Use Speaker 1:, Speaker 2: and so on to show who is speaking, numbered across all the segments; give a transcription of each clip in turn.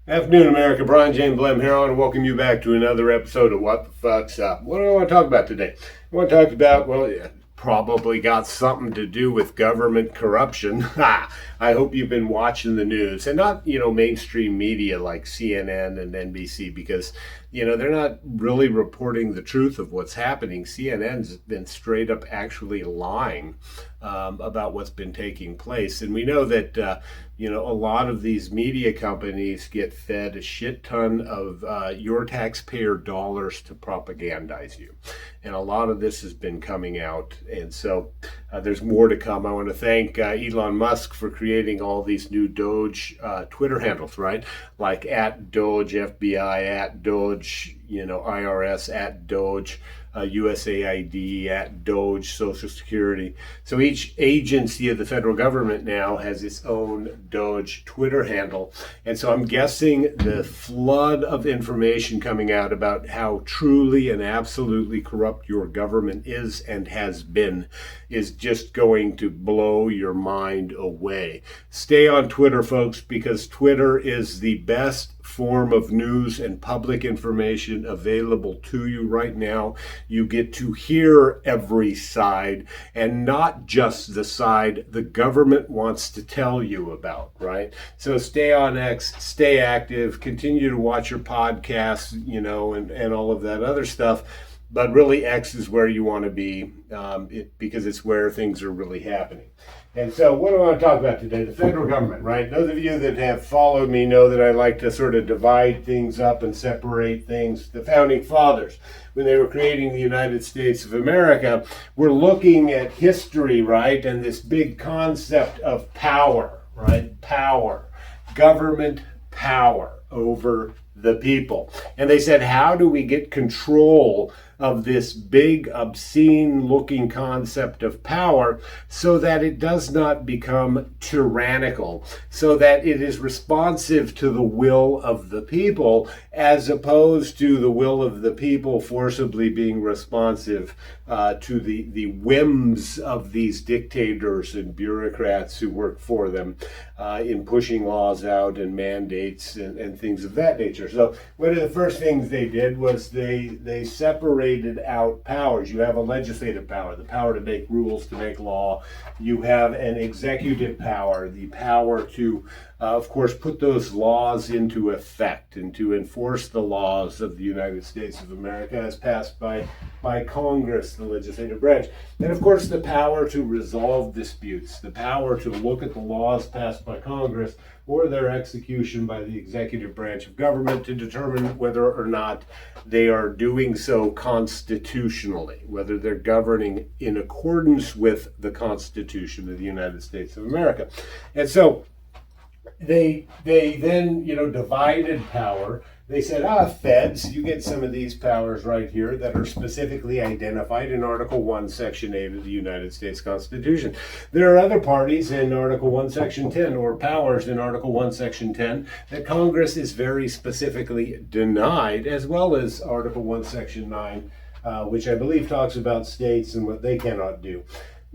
Speaker 1: Afternoon, America. Brian James Blem here. I want to welcome you back to another episode of What the Fuck's Up. What do I want to talk about today? I want to talk about, well, yeah, probably got something to do with government corruption. I hope you've been watching the news and not, mainstream media like CNN and NBC because, they're not really reporting the truth of what's happening. CNN's been straight up actually lying about what's been taking place. And we know that, a lot of these media companies get fed a shit ton of your taxpayer dollars to propagandize you. And a lot of this has been coming out. And so there's more to come. I want to thank Elon Musk for creating all these new Doge Twitter handles, right? Like at Doge FBI, at Doge, IRS, at Doge. USAID, at Doge, Social Security. So each agency of the federal government now has its own Doge Twitter handle. And so I'm guessing the flood of information coming out about how truly and absolutely corrupt your government is and has been is just going to blow your mind away. Stay on Twitter, folks, because Twitter is the best form of news and public information available to you right now. You get to hear every side and not just the side the government wants to tell you about, right? So stay on X, stay active, continue to watch your podcasts, and all of that other stuff. But really, X is where you want to be because it's where things are really happening. And so what do I want to talk about today? The federal government, right? Those of you that have followed me know that I like to sort of divide things up and separate things. The founding fathers, when they were creating the United States of America, were looking at history, right? And this big concept of power, right? Power, government power over the people. And they said, how do we get control of this big, obscene-looking concept of power so that it does not become tyrannical, so that it is responsive to the will of the people, as opposed to the will of the people forcibly being responsive to the whims of these dictators and bureaucrats who work for them in pushing laws out and mandates and things of that nature. So one of the first things they did was they separated out powers. You have a legislative power, the power to make rules, to make law. You have an executive power, the power to, of course, put those laws into effect and to enforce the laws of the United States of America as passed by Congress, the legislative branch. And of course, the power to resolve disputes, the power to look at the laws passed by Congress or their execution by the executive branch of government to determine whether or not they are doing so constitutionally, whether they're governing in accordance with the Constitution of the United States of America. And so they then, divided power. They said, feds, you get some of these powers right here that are specifically identified in Article 1, Section 8 of the United States Constitution. There are other parties in Article 1, Section 10, or powers in Article 1, Section 10, that Congress is very specifically denied, as well as Article 1, Section 9, which I believe talks about states and what they cannot do.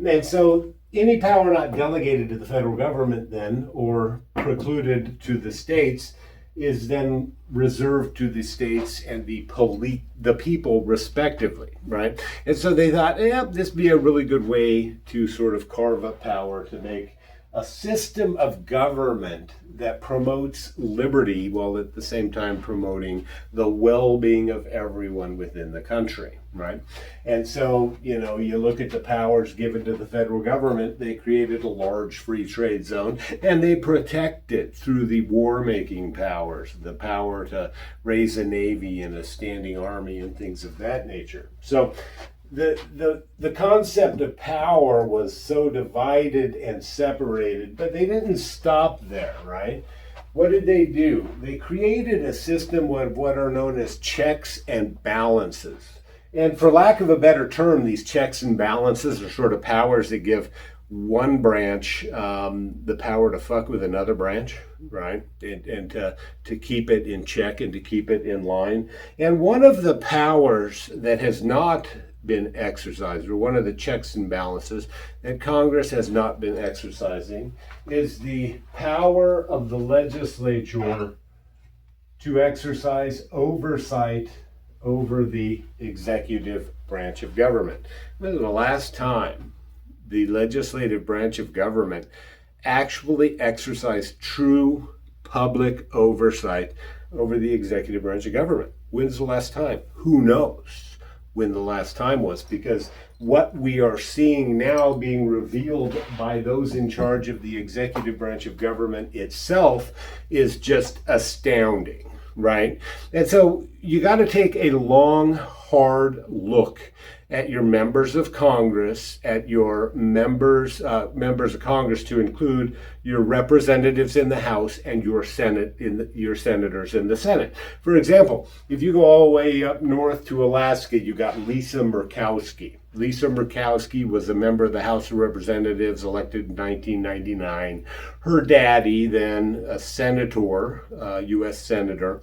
Speaker 1: And so any power not delegated to the federal government then, or precluded to the states, is then reserved to the states and the people respectively, right? And so they thought, this would be a really good way to sort of carve up power to make a system of government that promotes liberty while at the same time promoting the well-being of everyone within the country, right? And so, you look at the powers given to the federal government, they created a large free trade zone and they protect it through the war-making powers, the power to raise a navy and a standing army and things of that nature. So the concept of power was so divided and separated, but they didn't stop there, right? What did they do? They created a system of what are known as checks and balances. And for lack of a better term, these checks and balances are sort of powers that give one branch the power to fuck with another branch, right? And to keep it in check and to keep it in line. And one of the powers that has not been exercised, or one of the checks and balances that Congress has not been exercising, is the power of the legislature to exercise oversight over the executive branch of government. When was the last time the legislative branch of government actually exercised true public oversight over the executive branch of government? When's the last time? Who knows when the last time was, because what we are seeing now being revealed by those in charge of the executive branch of government itself is just astounding, right? And so you got to take a long, hard look at your members of Congress, at your members of Congress, to include your representatives in the House and your your senators in the Senate. For example, if you go all the way up north to Alaska, you got Lisa Murkowski. Lisa Murkowski was a member of the House of Representatives elected in 1999. Her daddy, then a senator, U.S. senator,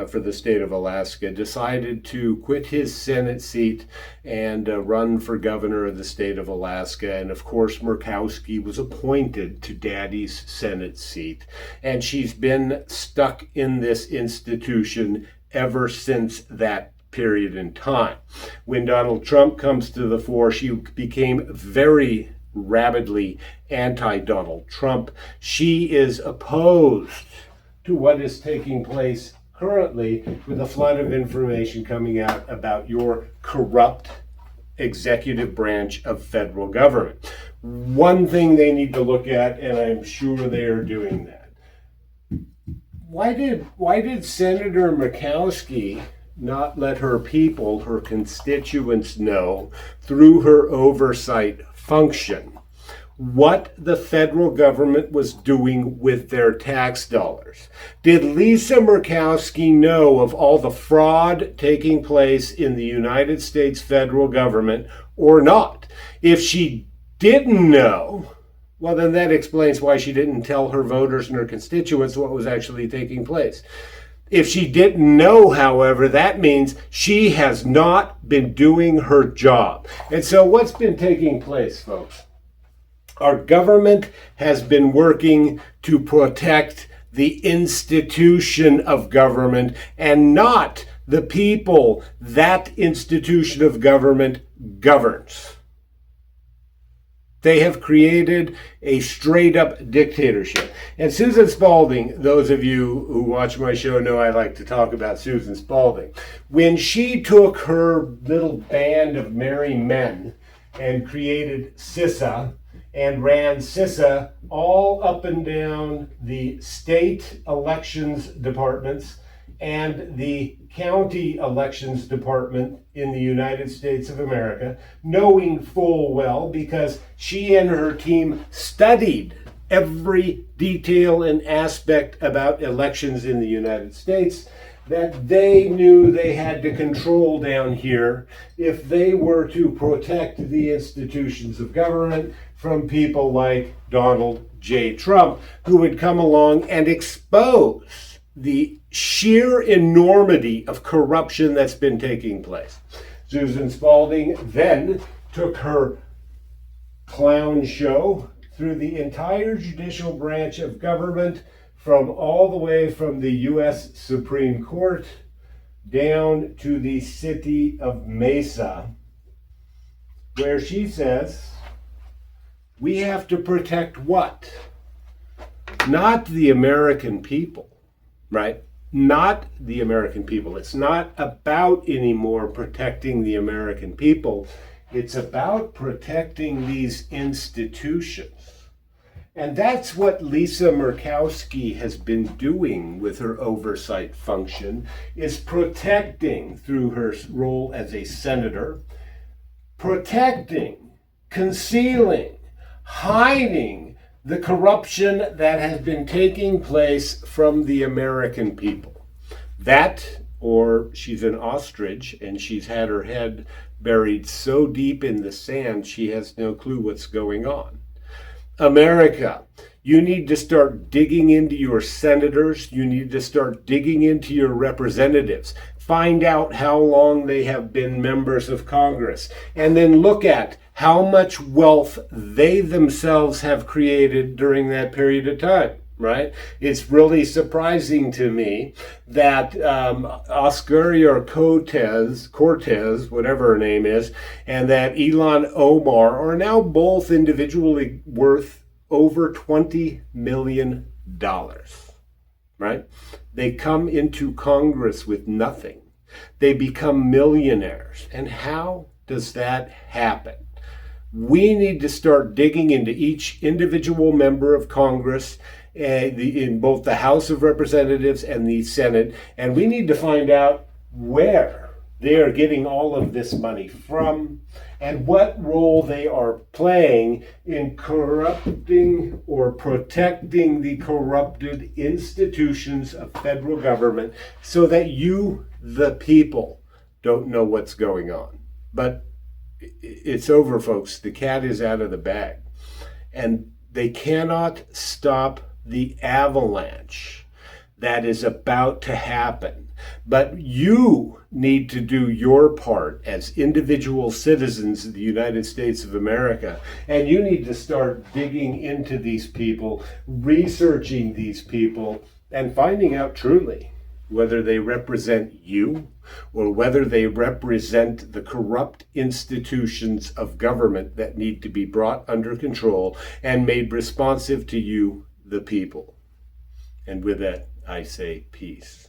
Speaker 1: for the state of Alaska, decided to quit his Senate seat and run for governor of the state of Alaska. And of course, Murkowski was appointed to Daddy's Senate seat. And she's been stuck in this institution ever since that period in time. When Donald Trump comes to the fore, she became very rabidly anti-Donald Trump. She is opposed to what is taking place currently, with a flood of information coming out about your corrupt executive branch of federal government. One thing they need to look at, and I'm sure they are doing that. Why did Senator Murkowski not let her people, her constituents, know through her oversight function what the federal government was doing with their tax dollars? Did Lisa Murkowski know of all the fraud taking place in the United States federal government or not? If she didn't know, well, then that explains why she didn't tell her voters and her constituents what was actually taking place. If she didn't know, however, that means she has not been doing her job. And so what's been taking place, folks? Our government has been working to protect the institution of government and not the people that institution of government governs. They have created a straight up dictatorship. And Susan Spalding, those of you who watch my show know I like to talk about Susan Spalding. When she took her little band of merry men and created CISA and ran CISA all up and down the state elections departments and the county elections department in the United States of America, knowing full well, because she and her team studied every detail and aspect about elections in the United States, that they knew they had to control down here if they were to protect the institutions of government from people like Donald J. Trump, who would come along and expose the sheer enormity of corruption that's been taking place. Susan Spalding then took her clown show through the entire judicial branch of government, from all the way from the U.S. Supreme Court down to the city of Mesa, where she says, we have to protect what? Not the American people, right? Not the American people. It's not about anymore protecting the American people. It's about protecting these institutions. And that's what Lisa Murkowski has been doing with her oversight function, is protecting, through her role as a senator, protecting, concealing, hiding the corruption that has been taking place from the American people. That, or she's an ostrich and she's had her head buried so deep in the sand she has no clue what's going on. America, you need to start digging into your senators. You need to start digging into your representatives. Find out how long they have been members of Congress, and then look at how much wealth they themselves have created during that period of time. right? It's really surprising to me that Oscar Cortez, whatever her name is, and that Ilhan Omar are now both individually worth over $20 million, right? They come into Congress with nothing. They become millionaires. And how does that happen? We need to start digging into each individual member of Congress, in both the House of Representatives and the Senate, and we need to find out where they are getting all of this money from and what role they are playing in corrupting or protecting the corrupted institutions of federal government so that you, the people, don't know what's going on. But it's over, folks. The cat is out of the bag. And they cannot stop the avalanche that is about to happen. But you need to do your part as individual citizens of the United States of America. And you need to start digging into these people, researching these people, and finding out truly whether they represent you or whether they represent the corrupt institutions of government that need to be brought under control and made responsive to you, the people. And with that, I say peace.